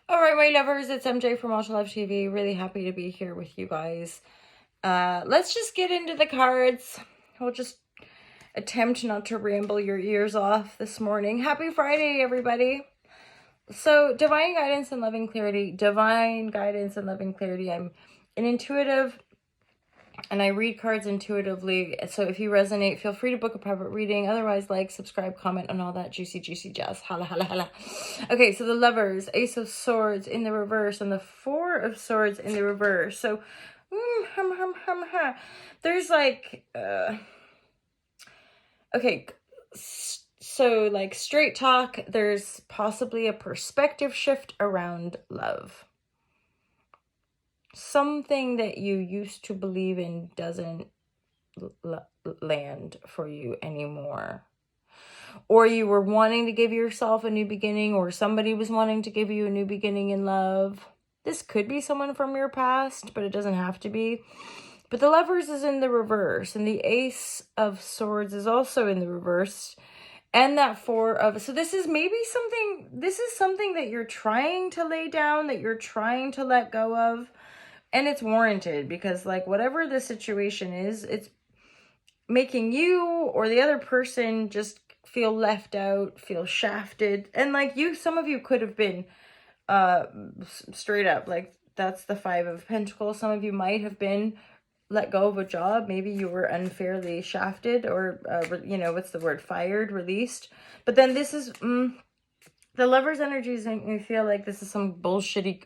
All right, my lovers, it's MJ from Ultra Love TV. Really happy to be here with you guys. Let's just get into the cards. We'll just attempt not to ramble your ears off this morning. Happy Friday, everybody. So, divine guidance and loving clarity. Divine guidance and loving clarity. I'm an intuitive and I read cards intuitively. So if you resonate, feel free to book a private reading. Otherwise, like, subscribe, comment, and all that juicy jazz. Hala, hala, hala. Okay, so the Lovers, Ace of Swords in the reverse, and the Four of Swords in the reverse. So, there's like, okay, so like straight talk, there's possibly a perspective shift around love. Something that you used to believe in doesn't land for you anymore. Or you were wanting to give yourself a new beginning, or somebody was wanting to give you a new beginning in love. This could be someone from your past, but it doesn't have to be. But the Lovers is in the reverse, and the Ace of Swords is also in the reverse. And that Four of, so this is maybe something, this is something that you're trying to lay down, that you're trying to let go of. And it's warranted, because like whatever the situation is, it's making you or the other person just feel left out, feel shafted. And like some of you could have been straight up, like that's the Five of Pentacles. Some of you might have been let go of a job. Maybe you were unfairly shafted, or what's the word, fired, released. But then this is the Lovers energies make me feel like this is some bullshitty,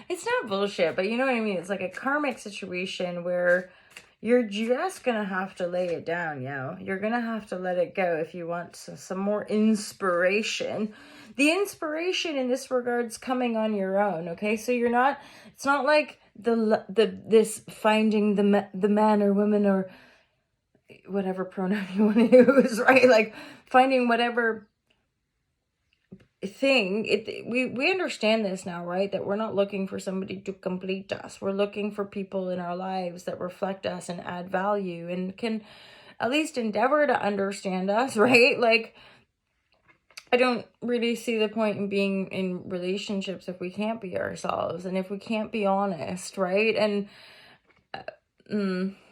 it's not bullshit, but you know what I mean? It's like a karmic situation where you're just gonna have to lay it down, You're gonna have to let it go if you want some more inspiration. The inspiration in this regard's coming on your own, okay? So it's not like this finding the man or woman or whatever pronoun you want to use, right? Like finding whatever thing. We understand this now, right? That we're not looking for somebody to complete us. We're looking for people in our lives that reflect us and add value and can at least endeavor to understand us, right? Like, I don't really see the point in being in relationships if we can't be ourselves and if we can't be honest, right? And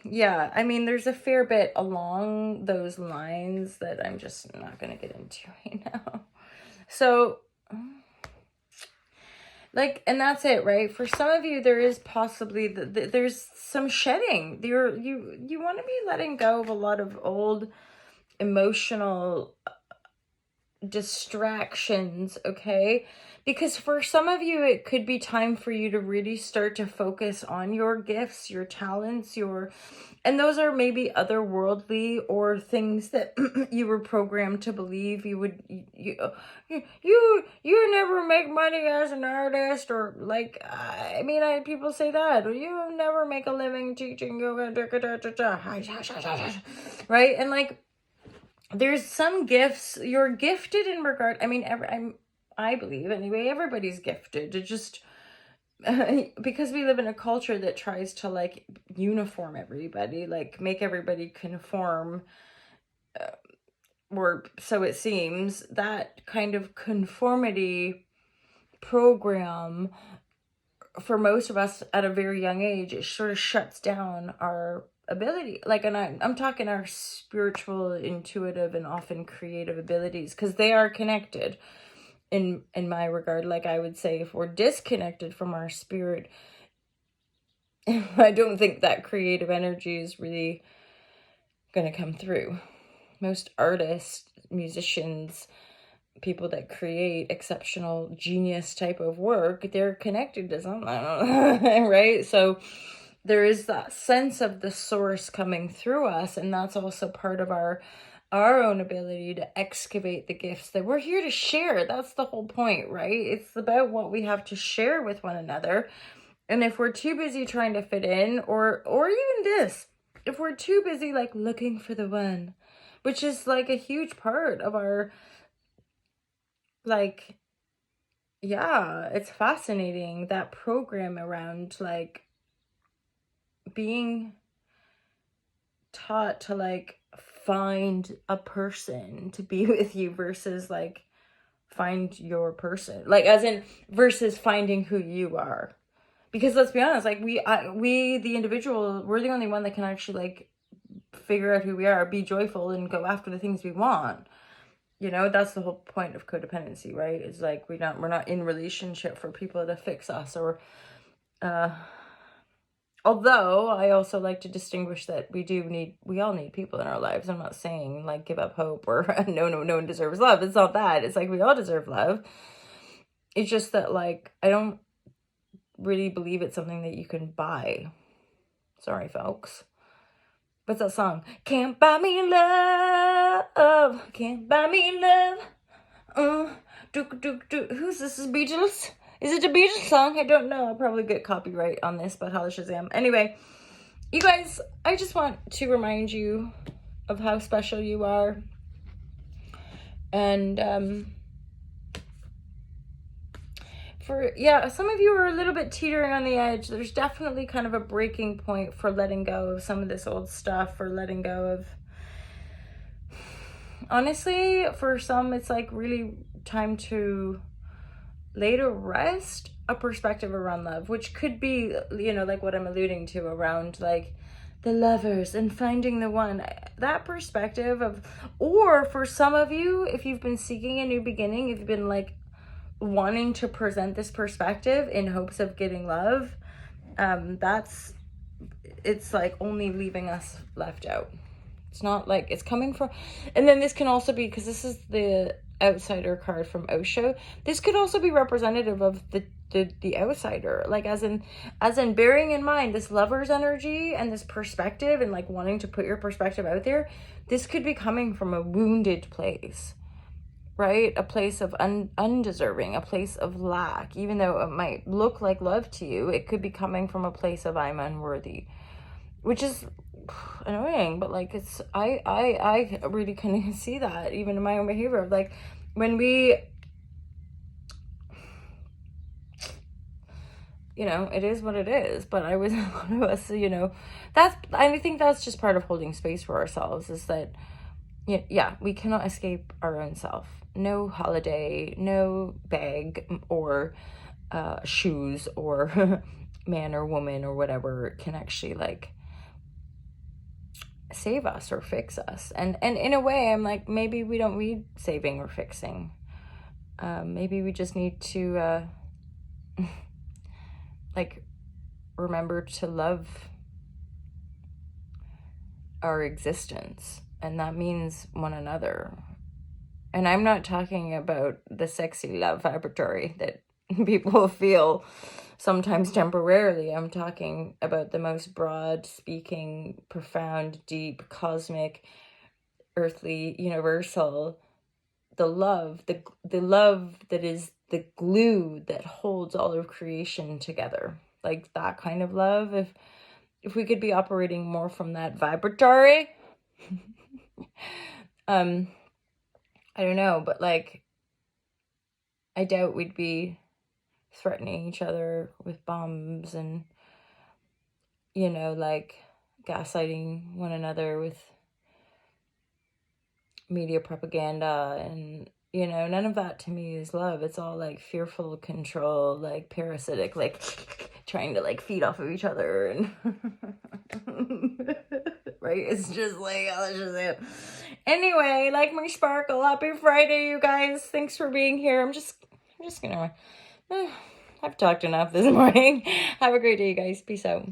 yeah, I mean, there's a fair bit along those lines that I'm just not going to get into right now. So, like, and that's it, right? For some of you, there is possibly there's some shedding. You want to be letting go of a lot of old emotional distractions, okay? Because for some of you, it could be time for you to really start to focus on your gifts, your talents, and those are maybe otherworldly or things that you were programmed to believe you never make money as an artist, or like, I mean, people say that, you never make a living teaching yoga, right? And like, there's some gifts you're gifted in regard. I mean, I believe anyway, everybody's gifted to just because we live in a culture that tries to like uniform everybody, like make everybody conform, or so it seems. That kind of conformity program for most of us at a very young age, it sort of shuts down our ability, like, and I'm talking our spiritual, intuitive, and often creative abilities, because they are connected in my regard. Like, I would say if we're disconnected from our spirit, I don't think that creative energy is really going to come through. Most artists, musicians, people that create exceptional genius type of work, they're connected to something, right? So there is that sense of the source coming through us, and that's also part of our own ability to excavate the gifts that we're here to share. That's the whole point, right? It's about what we have to share with one another. And if we're too busy trying to fit in, or even this, if we're too busy like looking for the one, which is like a huge part of our, like, yeah, it's fascinating, that program around like being taught to like find a person to be with you versus like find your person, like as in versus finding who you are. Because let's be honest, like we the individual, we're the only one that can actually like figure out who we are, be joyful, and go after the things we want. You know, that's the whole point of codependency, right? It's like we're not in relationship for people to fix us, or although I also like to distinguish that we all need people in our lives. I'm not saying like give up hope or no one deserves love. It's not that. It's like we all deserve love. It's just that like I don't really believe it's something that you can buy. Sorry, folks. What's that song? Can't buy me love. Can't buy me love. Who's this? Is Beatles? Is it a Beatles song? I don't know. I'll probably get copyright on this, but holla Shazam. Anyway, you guys, I just want to remind you of how special you are. And some of you are a little bit teetering on the edge. There's definitely kind of a breaking point for letting go of some of this old stuff, or letting go of, honestly, for some, it's like really time to lay to rest a perspective around love, which could be, you know, like what I'm alluding to around like the lovers and finding the one, that perspective of, or for some of you, if you've been seeking a new beginning, if you've been like wanting to present this perspective in hopes of getting love, it's like only leaving us left out. It's not like it's coming from, and then this can also be, because this is the outsider card from Osho, this could also be representative of the outsider, like as in bearing in mind this lover's energy and this perspective, and like wanting to put your perspective out there. This could be coming from a wounded place, right? A place of undeserving, a place of lack. Even though it might look like love to you, it could be coming from a place of I'm unworthy, which is annoying, but like it's I really can see that even in my own behavior of like when we, you know, it is what it is. But I was one of us, you know, I think that's just part of holding space for ourselves, is that yeah, we cannot escape our own self. No holiday, no bag or shoes or man or woman or whatever can actually like save us or fix us. And in a way, I'm like, maybe we don't need saving or fixing. Maybe we just need to like remember to love our existence, and that means one another. And I'm not talking about the sexy love vibratory that people feel sometimes temporarily. I'm talking about the most broad speaking, profound, deep, cosmic, earthly, universal, the love that is the glue that holds all of creation together. Like that kind of love. If we could be operating more from that vibratory, I don't know, but like I doubt we'd be threatening each other with bombs and, you know, like gaslighting one another with media propaganda. And, you know, none of that to me is love. It's all like fearful control, like parasitic, like trying to like feed off of each other. And right, it's just like, that's just it. Anyway, like my sparkle, happy Friday, you guys. Thanks for being here. I'm just gonna I've talked enough this morning. Have a great day, you guys. Peace out.